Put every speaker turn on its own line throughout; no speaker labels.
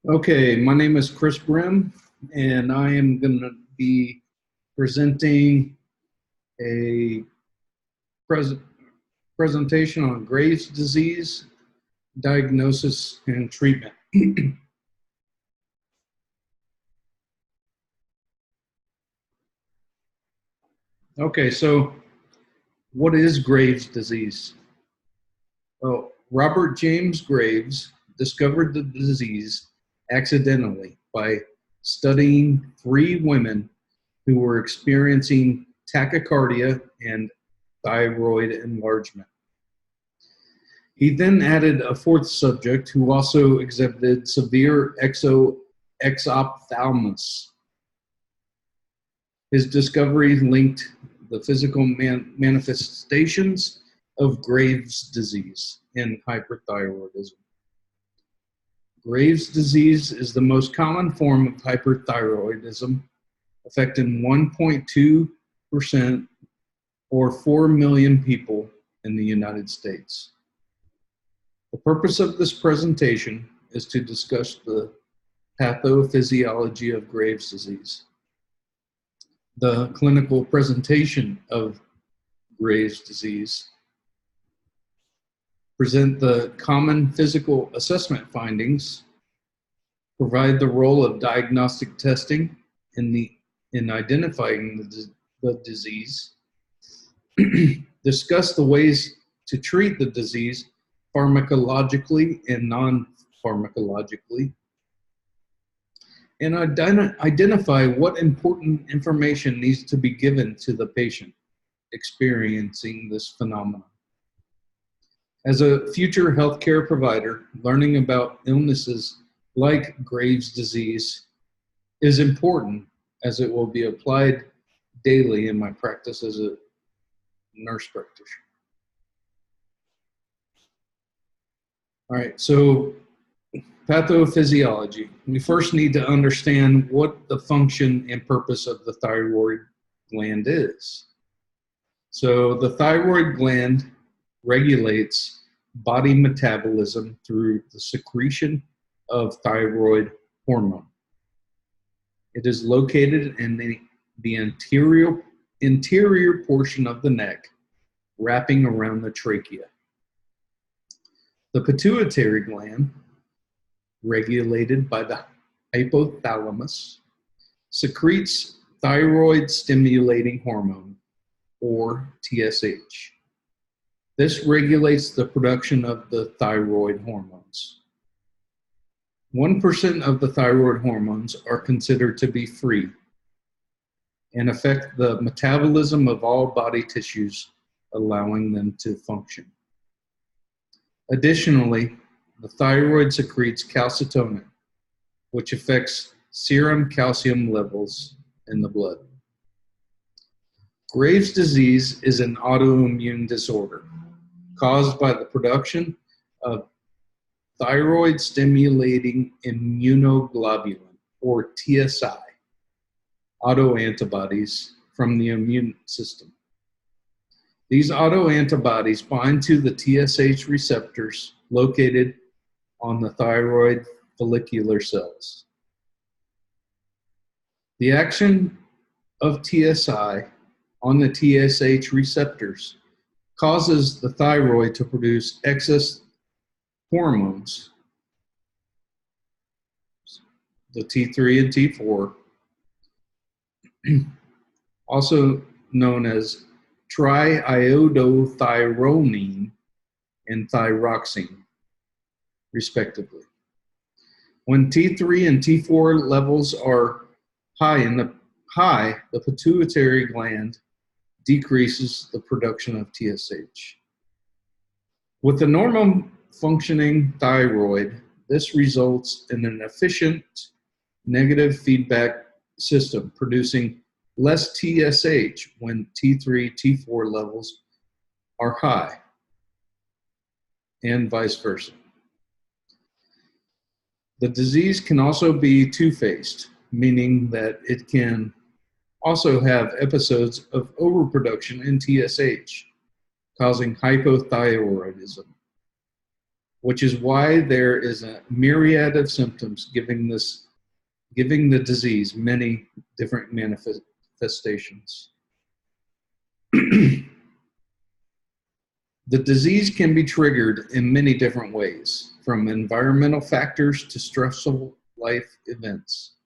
Okay, my name is Chris Brim, and I am going to be presenting a pres presentation on Graves' disease, diagnosis, and treatment. Okay, so what is Graves' disease? Oh, Robert James Graves discovered the disease accidentally by studying three women who were experiencing tachycardia and thyroid enlargement. He then added a fourth subject who also exhibited severe exophthalmos. His discovery linked the physical manifestations of Graves' disease and hyperthyroidism. Graves' disease is the most common form of hyperthyroidism, affecting 1.2% or 4 million people in the United States. The purpose of this presentation is to discuss the pathophysiology of Graves' disease, the clinical presentation of Graves' disease, present the common physical assessment findings, provide the role of diagnostic testing in identifying the disease, discuss the ways to treat the disease pharmacologically and non-pharmacologically, and identify what important information needs to be given to the patient experiencing this phenomenon. As a future healthcare provider, learning about illnesses like Graves' disease is important as it will be applied daily in my practice as a nurse practitioner. All right, so pathophysiology. We first need to understand what the function and purpose of the thyroid gland is. So the thyroid gland regulates body metabolism through the secretion of thyroid hormone. It is located in the anterior portion of the neck, wrapping around the trachea. The pituitary gland, regulated by the hypothalamus, secretes thyroid stimulating hormone, or TSH. This regulates the production of the thyroid hormones. 1% of the thyroid hormones are considered to be free and affect the metabolism of all body tissues, allowing them to function. Additionally, the thyroid secretes calcitonin, which affects serum calcium levels in the blood. Graves' disease is an autoimmune disorder caused by the production of thyroid stimulating immunoglobulin, or TSI, autoantibodies from the immune system. These autoantibodies bind to the TSH receptors located on the thyroid follicular cells. The action of TSI on the TSH receptors causes the thyroid to produce excess hormones, the T3 and T4, also known as triiodothyronine and thyroxine, respectively. When T3 and T4 levels are high, the pituitary gland decreases the production of TSH. With a normal functioning thyroid, this results in an efficient negative feedback system producing less TSH when T3, T4 levels are high, and vice versa. The disease can also be two-faced, meaning that it can also have episodes of overproduction in TSH, causing hypothyroidism. which is why there is a myriad of symptoms giving the disease many different manifestations. The disease can be triggered in many different ways, from environmental factors to stressful life events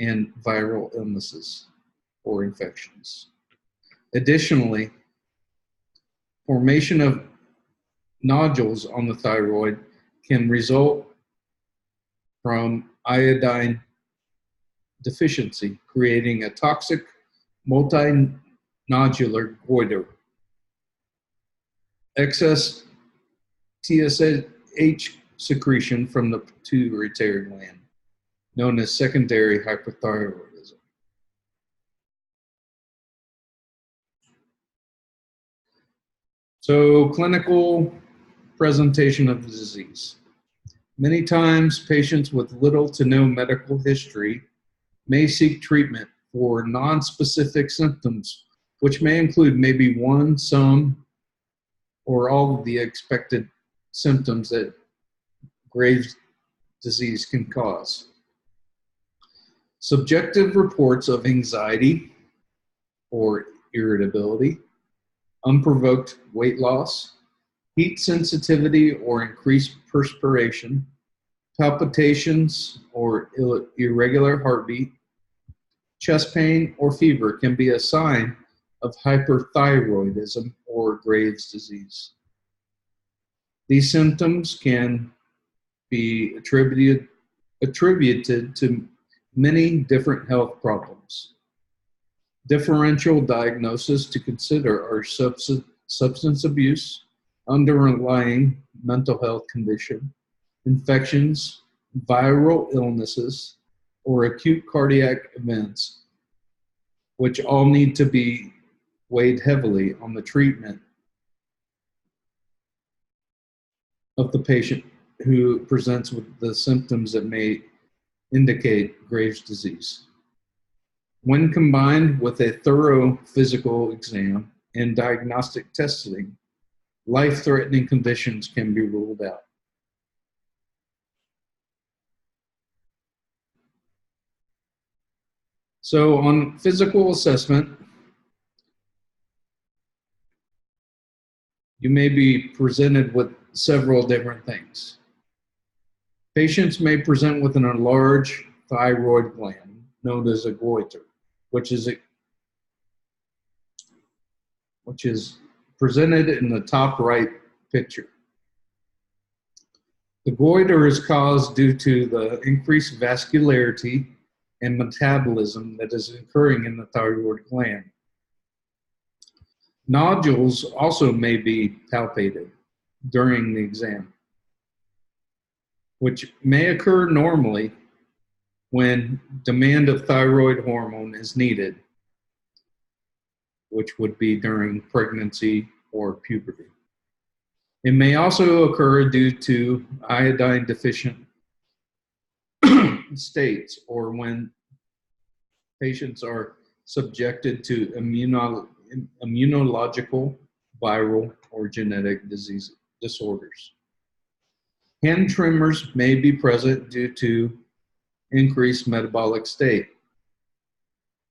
and viral illnesses or infections. Additionally, formation of nodules on the thyroid can result from iodine deficiency, creating a toxic multinodular goiter. Excess TSH secretion from the pituitary gland, known as secondary hyperthyroidism. So, clinical presentation of the disease. Many times, patients with little to no medical history may seek treatment for nonspecific symptoms, which may include maybe one, some, or all of the expected symptoms that Graves' disease can cause. Subjective reports of anxiety or irritability, unprovoked weight loss, heat sensitivity or increased perspiration, palpitations or irregular heartbeat, chest pain or fever can be a sign of hyperthyroidism or Graves' disease. These symptoms can be attributed to many different health problems. Differential diagnosis to consider are substance abuse, underlying mental health condition, infections, viral illnesses, or acute cardiac events, which all need to be weighed heavily on the treatment of the patient who presents with the symptoms that may indicate Graves' disease. When combined with a thorough physical exam and diagnostic testing, life-threatening conditions can be ruled out. So on physical assessment, you may be presented with several different things. Patients may present with an enlarged thyroid gland known as a goiter, which is presented in the top right picture. The goiter is caused due to the increased vascularity and metabolism that is occurring in the thyroid gland. Nodules also may be palpated during the exam, which may occur normally when demand of thyroid hormone is needed, which would be during pregnancy or puberty. It may also occur due to iodine deficient states or when patients are subjected to immunological, viral, or genetic disorders. Hand tremors may be present due to increased metabolic state.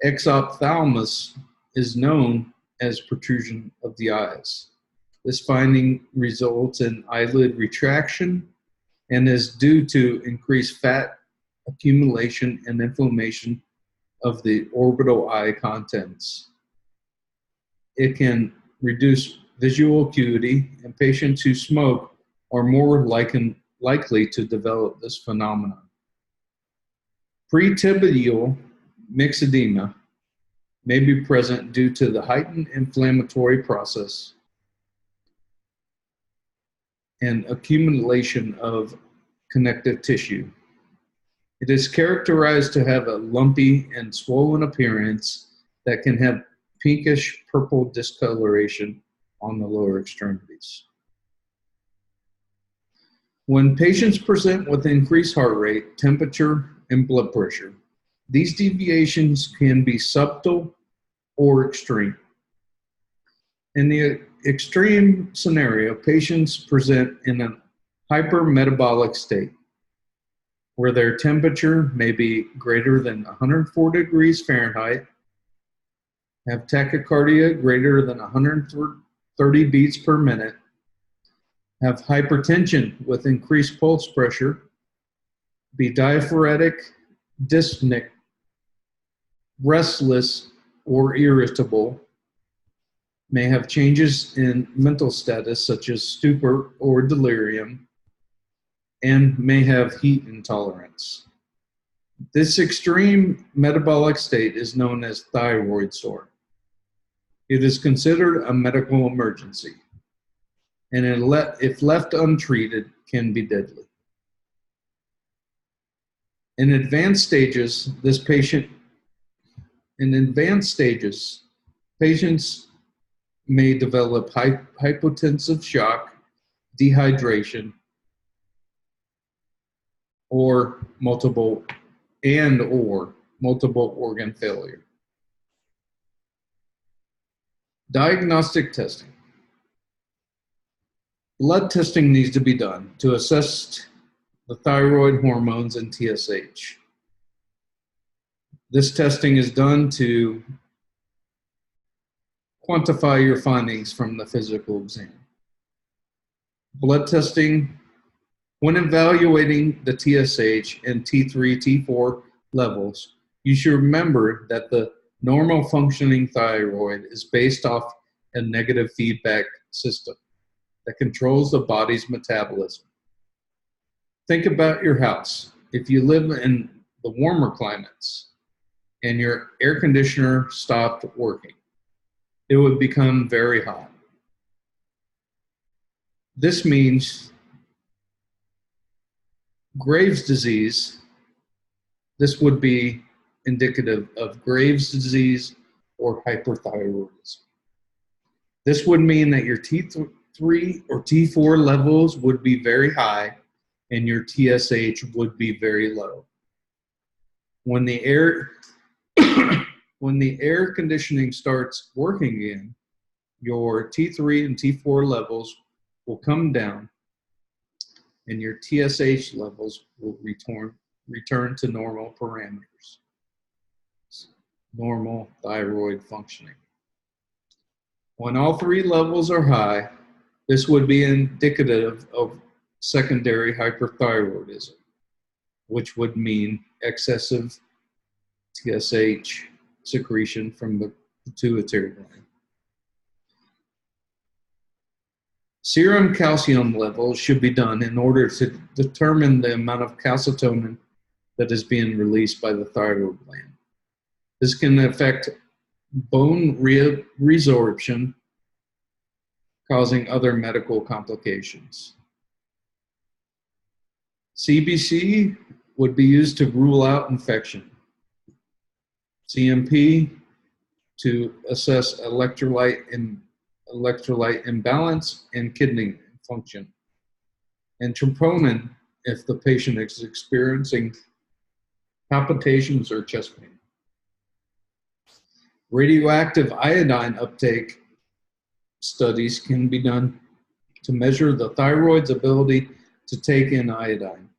Exophthalmos is known as protrusion of the eyes. This finding results in eyelid retraction and is due to increased fat accumulation and inflammation of the orbital eye contents. It can reduce visual acuity, and patients who smoke are more likely to develop this phenomenon. Pretibial myxedema may be present due to the heightened inflammatory process and accumulation of connective tissue. It is characterized to have a lumpy and swollen appearance that can have pinkish purple discoloration on the lower extremities. When patients present with increased heart rate, temperature, and blood pressure, these deviations can be subtle or extreme. In the extreme scenario, patients present in an hypermetabolic state, where their temperature may be greater than 104 degrees Fahrenheit, have tachycardia greater than 130 beats per minute, have hypertension with increased pulse pressure, be diaphoretic, dyspneic, restless, or irritable, may have changes in mental status such as stupor or delirium, and may have heat intolerance. This extreme metabolic state is known as thyroid storm. It is considered a medical emergency, and if left untreated, can be deadly. In advanced stages, patients may develop hypotensive shock, dehydration, or multiple organ failure. Diagnostic testing. Blood testing needs to be done to assess the thyroid hormones and TSH. This testing is done to quantify your findings from the physical exam. Blood testing, when evaluating the TSH and T3, T4 levels, you should remember that the normal functioning thyroid is based off a negative feedback system that controls the body's metabolism. Think about your house. If you live in the warmer climates and your air conditioner stopped working, it would become very hot. This means Graves' disease. This would be indicative of Graves' disease or hyperthyroidism. This would mean that your T3 or T4 levels would be very high and your TSH would be very low. When the air conditioning starts working again, your T3 and T4 levels will come down and your TSH levels will return to normal parameters, normal thyroid functioning. When all three levels are high, this would be indicative of secondary hyperthyroidism, which would mean excessive TSH secretion from the pituitary gland. Serum calcium levels should be done in order to determine the amount of calcitonin that is being released by the thyroid gland. This can affect bone resorption, causing other medical complications. CBC would be used to rule out infection. CMP to assess electrolyte imbalance and kidney function. And troponin if the patient is experiencing palpitations or chest pain. Radioactive iodine uptake studies can be done to measure the thyroid's ability to take in iodine.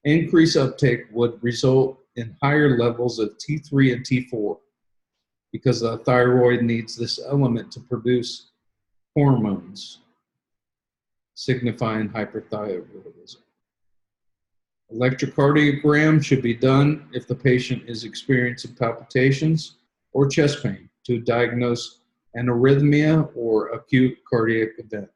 Increased uptake would result in higher levels of T3 and T4 because the thyroid needs this element to produce hormones, signifying hyperthyroidism. Electrocardiogram should be done if the patient is experiencing palpitations or chest pain to diagnose an arrhythmia or acute cardiac event.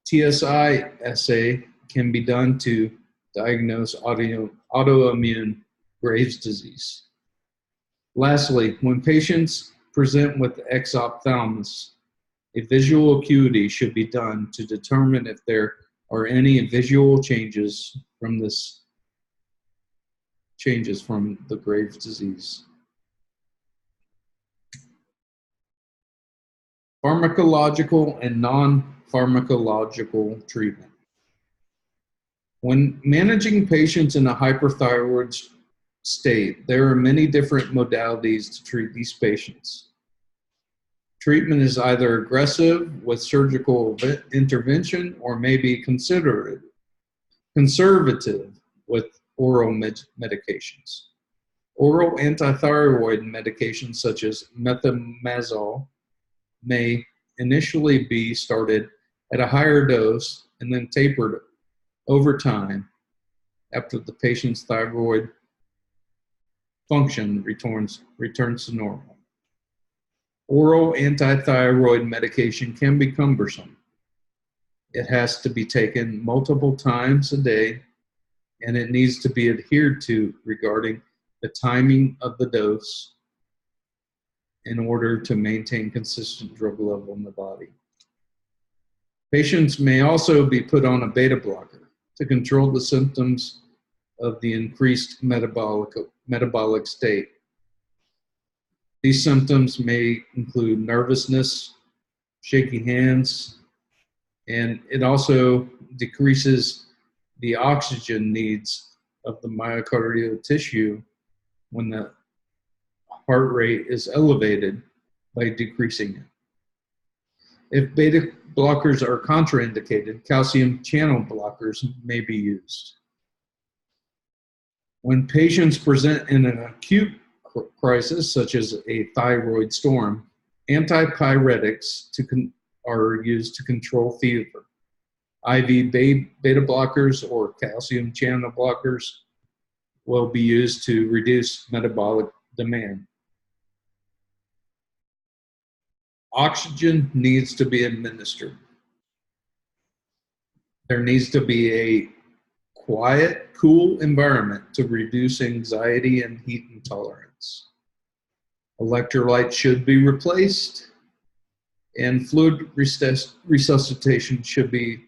TSI assay can be done to diagnose autoimmune Graves' disease. Lastly, when patients present with exophthalmos, a visual acuity should be done to determine if there are any visual changes from the Graves' disease. Pharmacological and non-pharmacological treatment. When managing patients in a hyperthyroid state, there are many different modalities to treat these patients. Treatment is either aggressive with surgical intervention or may be conservative with oral medications. Oral antithyroid medications such as methimazole may initially be started at a higher dose and then tapered over time after the patient's thyroid function returns to normal. Oral antithyroid medication can be cumbersome. It has to be taken multiple times a day, and it needs to be adhered to regarding the timing of the dose in order to maintain consistent drug level in the body. Patients may also be put on a beta blocker to control the symptoms of the increased metabolic state. These symptoms may include nervousness, shaky hands, and it also decreases the oxygen needs of the myocardial tissue when the heart rate is elevated by decreasing it. If beta blockers are contraindicated, calcium channel blockers may be used. When patients present in an acute crisis, such as a thyroid storm, antipyretics are used to control fever. IV beta blockers or calcium channel blockers will be used to reduce metabolic demand. Oxygen needs to be administered. There needs to be a quiet, cool environment to reduce anxiety and heat intolerance. Electrolytes should be replaced, and fluid resuscitation should be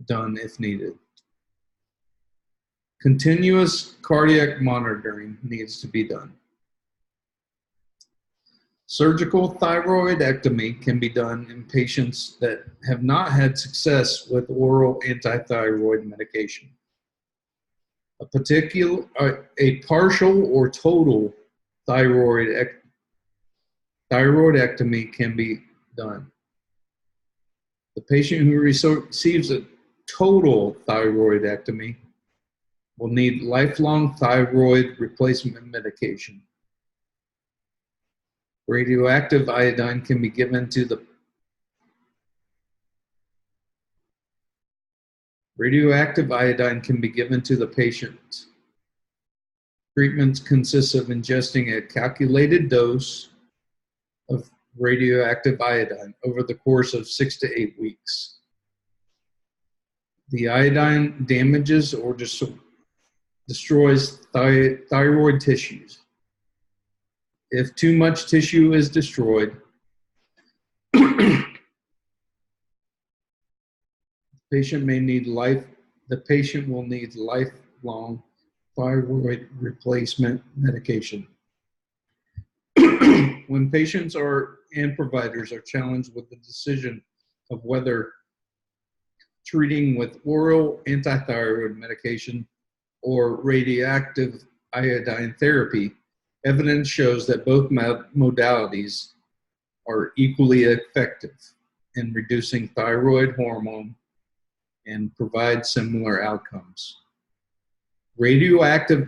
done if needed. Continuous cardiac monitoring needs to be done. Surgical thyroidectomy can be done in patients that have not had success with oral antithyroid medication. A partial or total thyroidectomy can be done. The patient who receives a total thyroidectomy will need lifelong thyroid replacement medication. Radioactive iodine can be given to the patient. Treatment consists of ingesting a calculated dose of radioactive iodine over the course of 6 to 8 weeks. The iodine damages or destroys thyroid tissues. If too much tissue is destroyed, the patient will need lifelong thyroid replacement medication. When patients and providers are challenged with the decision of whether treating with oral antithyroid medication or radioactive iodine therapy, evidence shows that both modalities are equally effective in reducing thyroid hormone and provide similar outcomes. Radioactive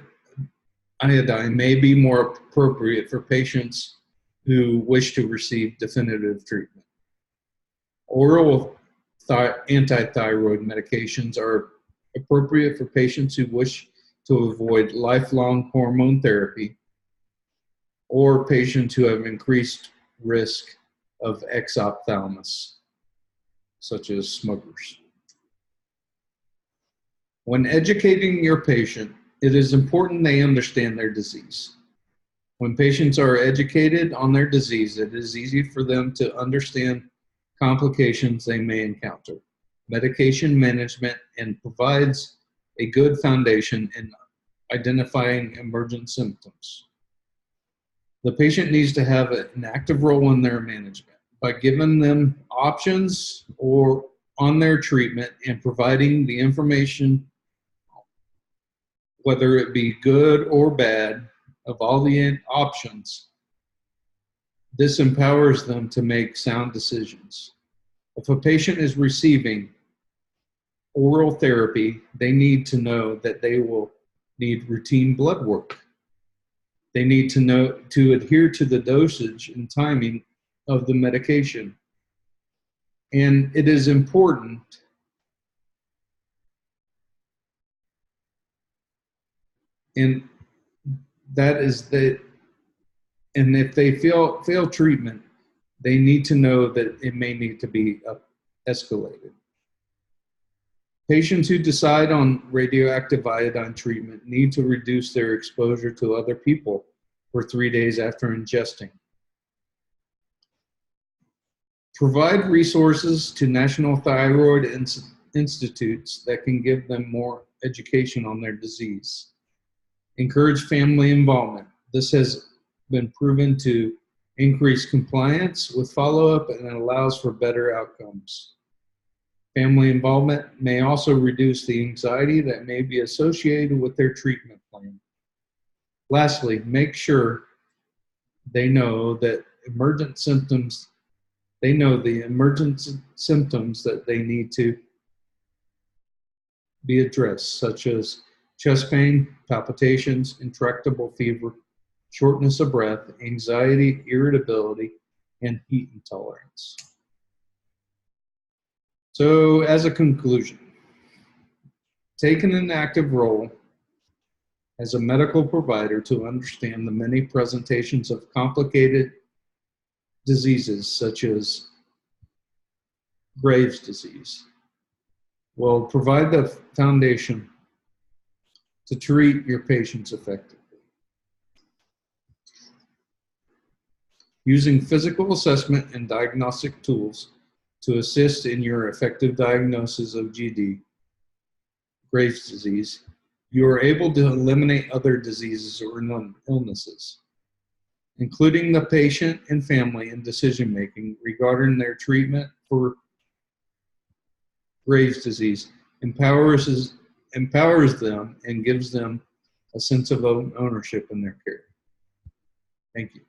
iodine may be more appropriate for patients who wish to receive definitive treatment. Oral antithyroid medications are appropriate for patients who wish to avoid lifelong hormone therapy or patients who have increased risk of exophthalmos, such as smokers. When educating your patient, it is important they understand their disease. When patients are educated on their disease, it is easy for them to understand complications they may encounter. Medication management and provides a good foundation in identifying emergent symptoms. The patient needs to have an active role in their management by giving them options or on their treatment and providing the information, whether it be good or bad, of all the options. This empowers them to make sound decisions. If a patient is receiving oral therapy, they need to know that they will need routine blood work. They need to know to adhere to the dosage and timing of the medication. And it is important and that is that, and if they fail treatment, they need to know that it may need to be escalated. Patients who decide on radioactive iodine treatment need to reduce their exposure to other people for 3 days after ingesting. Provide resources to national thyroid institutes that can give them more education on their disease. Encourage family involvement. This has been proven to increase compliance with follow-up and allows for better outcomes. Family involvement may also reduce the anxiety that may be associated with their treatment plan. Lastly, make sure they know that the emergent symptoms that they need to be addressed, such as chest pain, palpitations, intractable fever, shortness of breath, anxiety, irritability, and heat intolerance. So, as a conclusion, taking an active role as a medical provider to understand the many presentations of complicated diseases such as Graves' disease will provide the foundation to treat your patients effectively. Using physical assessment and diagnostic tools to assist in your effective diagnosis of GD, Graves' disease, you are able to eliminate other diseases or illnesses, including the patient and family in decision-making regarding their treatment for Graves' disease, empowers them and gives them a sense of ownership in their care. Thank you.